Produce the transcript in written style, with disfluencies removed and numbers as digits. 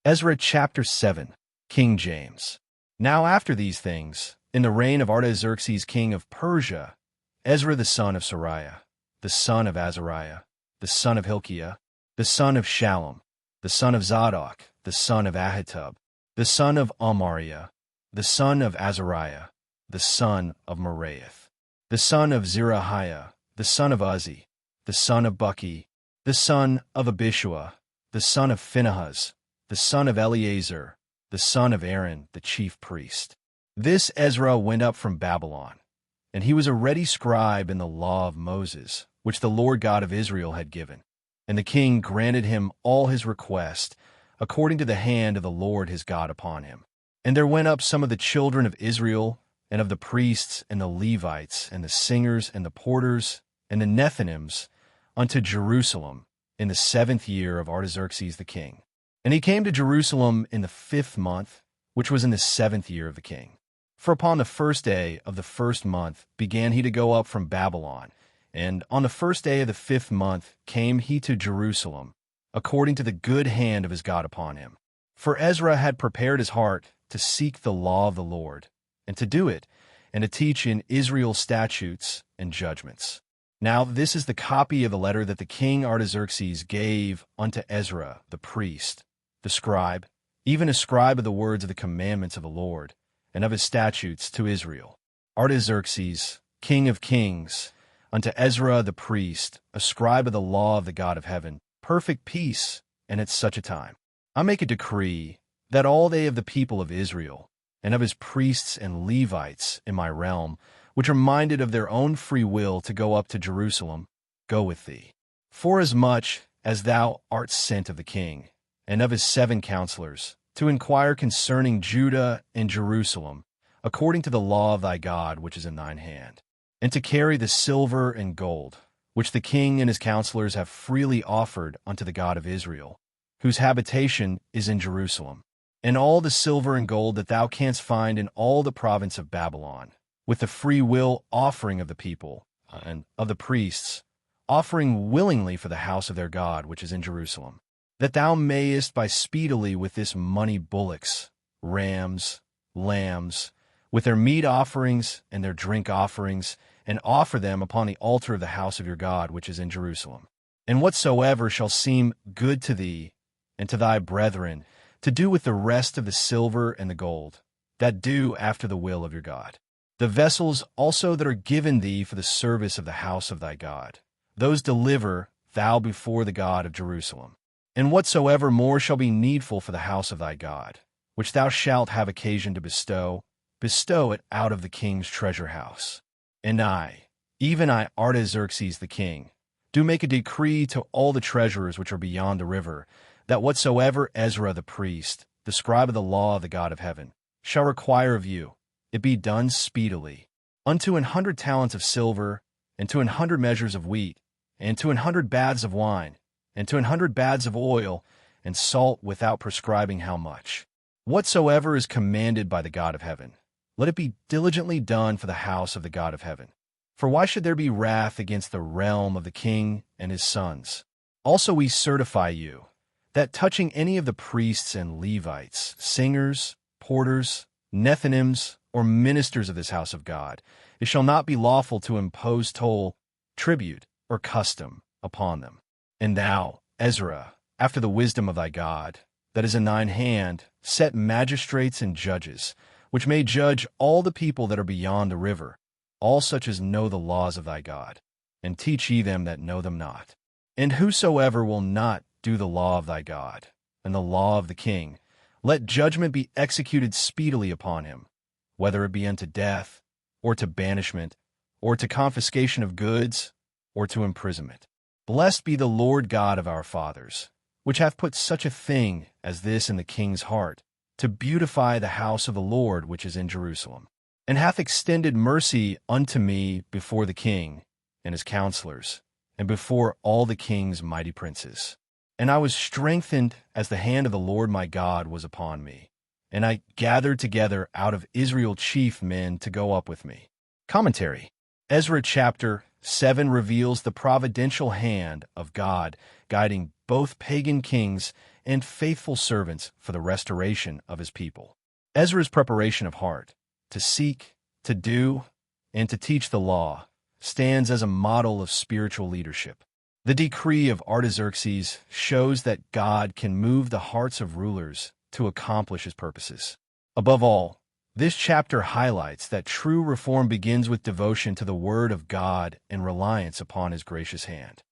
Ezra Chapter 7, King James. Now after these things, in the reign of Artaxerxes king of Persia, Ezra the son of Sariah, the son of Azariah, the son of Hilkiah, the son of Shallum, the son of Zadok, the son of Ahitub, the son of Amariah, the son of Azariah, the son of Meraioth, the son of Zerahiah, the son of Uzzi, the son of Buki, the son of Abishua, the son of Phinehas, the son of Eleazar, the son of Aaron, the chief priest. This Ezra went up from Babylon, and he was a ready scribe in the law of Moses, which the Lord God of Israel had given. And the king granted him all his request, according to the hand of the Lord his God upon him. And there went up some of the children of Israel, and of the priests, and the Levites, and the singers, and the porters, and the Nethinims, unto Jerusalem in the 7th year of Artaxerxes the king. And he came to Jerusalem in the 5th month, which was in the 7th year of the king. For upon the 1st day of the 1st month began he to go up from Babylon, and on the 1st day of the 5th month came he to Jerusalem, according to the good hand of his God upon him. For Ezra had prepared his heart to seek the law of the Lord, and to do it, and to teach in Israel statutes and judgments. Now this is the copy of the letter that the king Artaxerxes gave unto Ezra the priest, the scribe, even a scribe of the words of the commandments of the Lord, and of his statutes to Israel. Artaxerxes, king of kings, unto Ezra the priest, a scribe of the law of the God of heaven, perfect peace, and at such a time. I make a decree that all they of the people of Israel, and of his priests and Levites in my realm, which are minded of their own free will to go up to Jerusalem, go with thee. Forasmuch as thou art sent of the king, and of his 7 counselors, to inquire concerning Judah and Jerusalem, according to the law of thy God which is in thine hand, and to carry the silver and gold, which the king and his counselors have freely offered unto the God of Israel, whose habitation is in Jerusalem, and all the silver and gold that thou canst find in all the province of Babylon, with the free will offering of the people, and of the priests, offering willingly for the house of their God which is in Jerusalem, that thou mayest buy speedily with this money bullocks, rams, lambs, with their meat offerings and their drink offerings, and offer them upon the altar of the house of your God which is in Jerusalem. And whatsoever shall seem good to thee and to thy brethren, to do with the rest of the silver and the gold, that do after the will of your God. The vessels also that are given thee for the service of the house of thy God, those deliver thou before the God of Jerusalem. And whatsoever more shall be needful for the house of thy God, which thou shalt have occasion to bestow, bestow it out of the king's treasure house. And I, even I, Artaxerxes the king, do make a decree to all the treasurers which are beyond the river, that whatsoever Ezra the priest, the scribe of the law of the God of heaven, shall require of you, it be done speedily, unto 100 talents of silver, and to 100 measures of wheat, and to 100 baths of wine, and to 100 baths of oil, and salt without prescribing how much. Whatsoever is commanded by the God of heaven, let it be diligently done for the house of the God of heaven. For why should there be wrath against the realm of the king and his sons? Also we certify you, that touching any of the priests and Levites, singers, porters, Nethinims, or ministers of this house of God, it shall not be lawful to impose toll, tribute, or custom upon them. And thou, Ezra, after the wisdom of thy God, that is in thine hand, set magistrates and judges, which may judge all the people that are beyond the river, all such as know the laws of thy God, and teach ye them that know them not. And whosoever will not do the law of thy God, and the law of the king, let judgment be executed speedily upon him, whether it be unto death, or to banishment, or to confiscation of goods, or to imprisonment. Blessed be the Lord God of our fathers, which hath put such a thing as this in the king's heart, to beautify the house of the Lord which is in Jerusalem, and hath extended mercy unto me before the king and his counselors, and before all the king's mighty princes. And I was strengthened as the hand of the Lord my God was upon me, and I gathered together out of Israel chief men to go up with me. Commentary. Ezra Chapter 7 reveals the providential hand of God guiding both pagan kings and faithful servants for the restoration of his people. Ezra's preparation of heart, to seek, to do, and to teach the law, stands as a model of spiritual leadership. The decree of Artaxerxes shows that God can move the hearts of rulers to accomplish his purposes. Above all, this chapter highlights that true reform begins with devotion to the Word of God and reliance upon His gracious hand.